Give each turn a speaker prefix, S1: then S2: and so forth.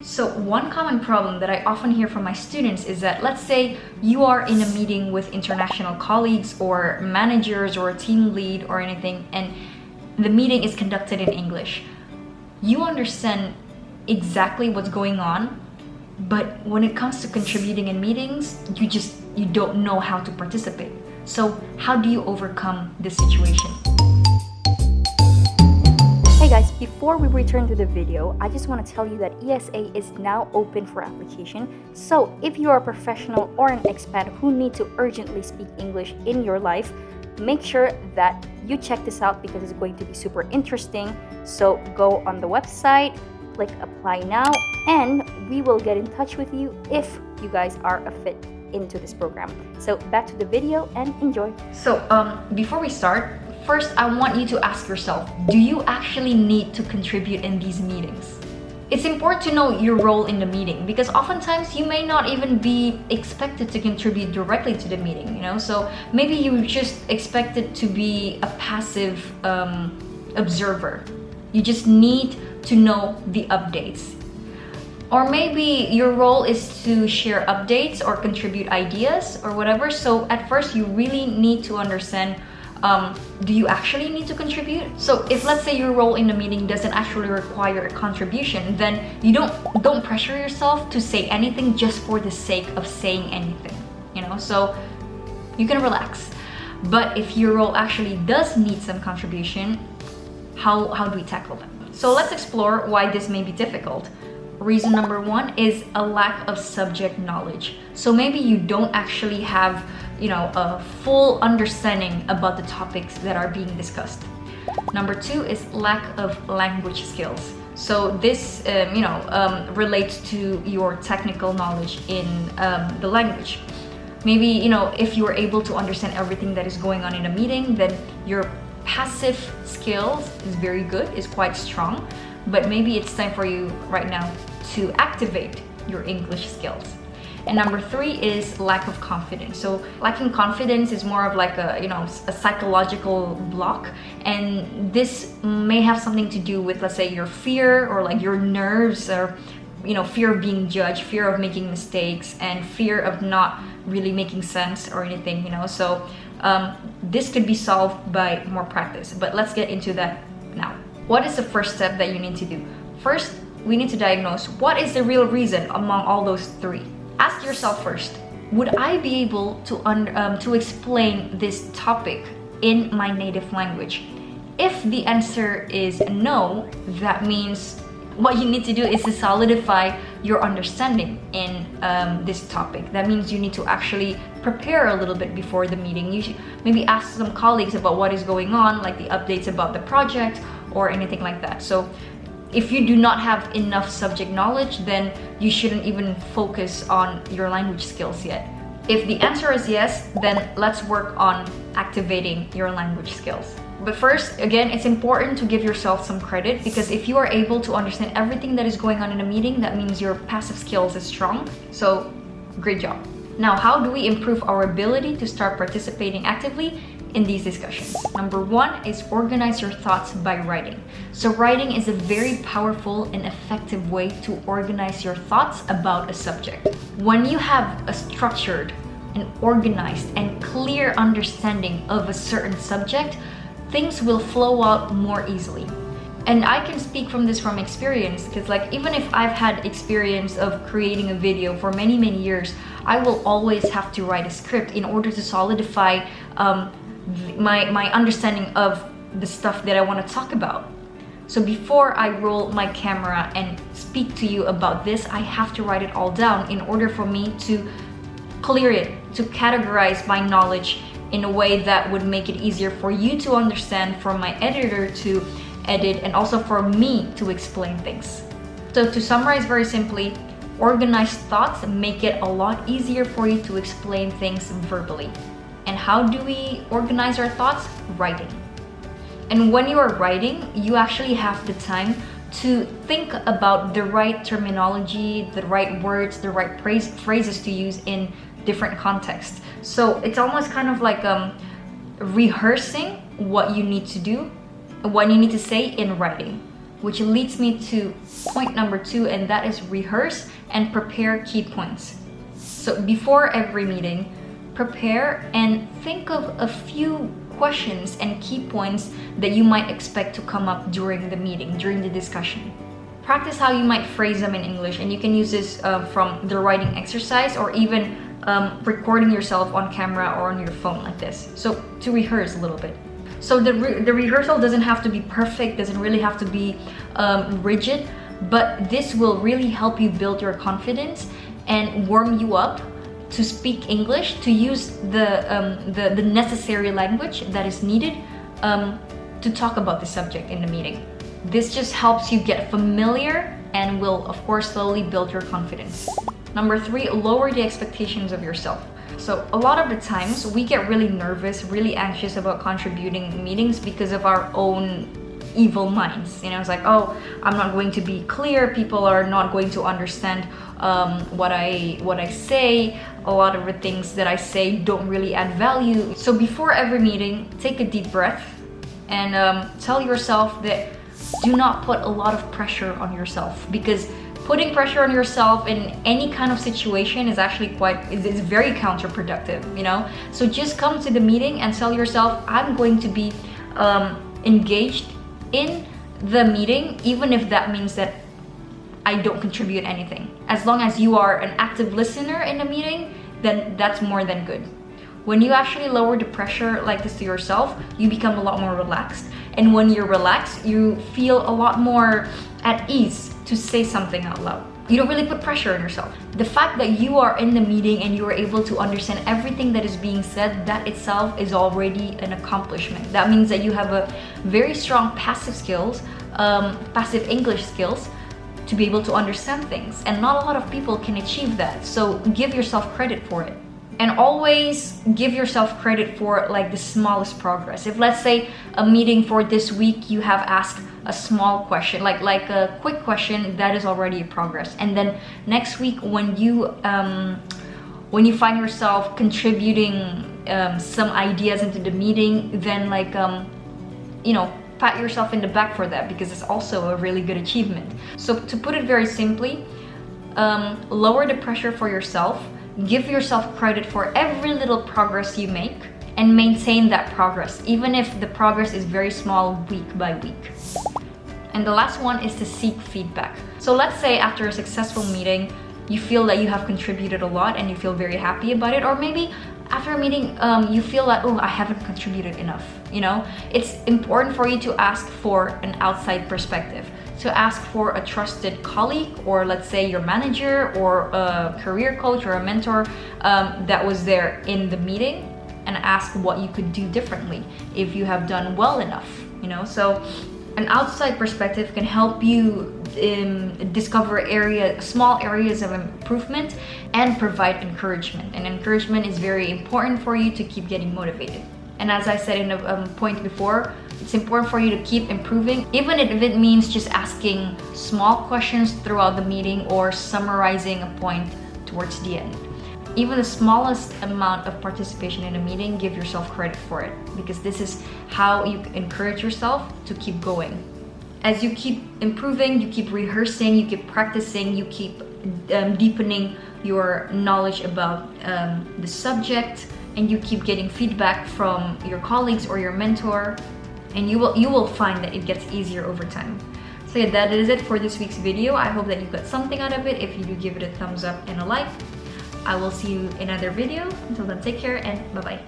S1: So one common problem that I often hear from my students is that, let's say you are in a meeting with international colleagues or managers or a team lead or anything, and the meeting is conducted in English. You understand exactly what's going on, but when it comes to contributing in meetings, you don't know how to participate. So how do you overcome this situation?
S2: Hey guys, before we return to the video, I just want to tell you that ESA is now open for application. So if you are a professional or an expat who need to urgently speak English in your life, make sure that you check this out because it's going to be super interesting. So go on the website, click apply now, and we will get in touch with you if you guys are a fit into this program. So back to the video and enjoy.
S1: So before we start, first I want you to ask yourself, do you actually need to contribute in these meetings? It's important to know your role in the meeting because oftentimes you may not even be expected to contribute directly to the meeting, so maybe you just expected to be a passive observer. You just need to know the updates. Or maybe your role is to share updates or contribute ideas or whatever. So at first you really need to understand, do you actually need to contribute? So if, let's say, your role in the meeting doesn't actually require a contribution, then you don't pressure yourself to say anything just for the sake of saying anything, so you can relax. But if your role actually does need some contribution, how do we tackle them? So let's explore why this may be difficult. Reason number one is a lack of subject knowledge. So maybe you don't actually have a full understanding about the topics that are being discussed. Number two is lack of language skills. So this relates to your technical knowledge in the language. Maybe if you are able to understand everything that is going on in a meeting, then your passive skills is very good, is quite strong, but maybe it's time for you right now to activate your English skills. And number three is lack of confidence. So lacking confidence is more of like a psychological block, and this may have something to do with, let's say, your fear or like your nerves, or fear of being judged, fear of making mistakes, and fear of not really making sense or anything, so this could be solved by more practice, but let's get into that now. What is the first step that you need to do? First, we need to diagnose what is the real reason among all those three. Ask yourself first, would I be able to explain this topic in my native language? If the answer is no, that means what you need to do is to solidify your understanding in this topic. That means you need to actually prepare a little bit before the meeting. You should maybe ask some colleagues about what is going on, like the updates about the project or anything like that. So if you do not have enough subject knowledge, then you shouldn't even focus on your language skills yet. If the answer is yes, then let's work on activating your language skills. But first, again, it's important to give yourself some credit, because if you are able to understand everything that is going on in a meeting, that means your passive skills is strong. So great job. Now, how do we improve our ability to start participating actively in these discussions? Number one is organize your thoughts by writing. So writing is a very powerful and effective way to organize your thoughts about a subject. When you have a structured and organized and clear understanding of a certain subject, things will flow out more easily. And I can speak from experience, because even if I've had experience of creating a video for many years, I will always have to write a script in order to solidify my understanding of the stuff that I want to talk about. So before I roll my camera and speak to you about this, I have to write it all down in order for me to clear it, to categorize my knowledge in a way that would make it easier for you to understand, for my editor to edit, and also for me to explain things. So to summarize very simply, organized thoughts make it a lot easier for you to explain things verbally. And how do we organize our thoughts? Writing. And when you are writing, you actually have the time to think about the right terminology, the right words, the right phrases to use in different contexts. So it's almost kind of like rehearsing what you need to do, what you need to say in writing. which leads me to point number 2, and that is rehearse and prepare key points. So before every meeting, prepare and think of a few questions and key points that you might expect to come up during the meeting, during the discussion. Practice how you might phrase them in English, and you can use this from the writing exercise or even recording yourself on camera or on your phone like this. So to rehearse a little bit. So the rehearsal doesn't have to be perfect, doesn't really have to be rigid, but this will really help you build your confidence and warm you up to speak English, to use the necessary language that is needed to talk about the subject in the meeting. This just helps you get familiar and will, of course, slowly build your confidence. Number 3, lower the expectations of yourself. So a lot of the times we get really nervous, really anxious about contributing in meetings because of our own evil minds. You know, it's like, oh, I'm not going to be clear, people are not going to understand what I say, a lot of the things that I say don't really add value. So before every meeting, take a deep breath and tell yourself that do not put a lot of pressure on yourself, because putting pressure on yourself in any kind of situation is actually it's very counterproductive, you know? So just come to the meeting and tell yourself, I'm going to be engaged in the meeting, even if that means that I don't contribute anything. As long as you are an active listener in the meeting, then that's more than good. When you actually lower the pressure like this to yourself, you become a lot more relaxed. And when you're relaxed, you feel a lot more at ease to say something out loud. You don't really put pressure on yourself. The fact that you are in the meeting and you are able to understand everything that is being said, that itself is already an accomplishment. That means that you have a very strong passive English skills to be able to understand things. And not a lot of people can achieve that. So give yourself credit for it. And always give yourself credit for like the smallest progress. If let's say a meeting for this week, you have asked a small question, like a quick question, that is already a progress. And then next week, when you find yourself contributing some ideas into the meeting, then pat yourself in the back for that, because it's also a really good achievement. So to put it very simply, lower the pressure for yourself, give yourself credit for every little progress you make, and maintain that progress, even if the progress is very small, week by week. And the last one is to seek feedback. So let's say after a successful meeting, you feel that you have contributed a lot and you feel very happy about it, or maybe after a meeting, you feel that, oh, I haven't contributed enough. You know, it's important for you to ask for an outside perspective, to ask for a trusted colleague, or let's say your manager, or a career coach or a mentor that was there in the meeting, and ask what you could do differently if you have done well enough, you know. So an outside perspective can help you discover small areas of improvement and provide encouragement. And encouragement is very important for you to keep getting motivated. And as I said in the point before, it's important for you to keep improving, even if it means just asking small questions throughout the meeting or summarizing a point towards the end. Even the smallest amount of participation in a meeting, give yourself credit for it, because this is how you encourage yourself to keep going. As you keep improving, you keep rehearsing, you keep practicing, you keep deepening your knowledge about the subject, and you keep getting feedback from your colleagues or your mentor, and you will find that it gets easier over time. So yeah, that is it for this week's video. I hope that you got something out of it. If you do, give it a thumbs up and a like. I will see you in another video. Until then, take care and bye-bye.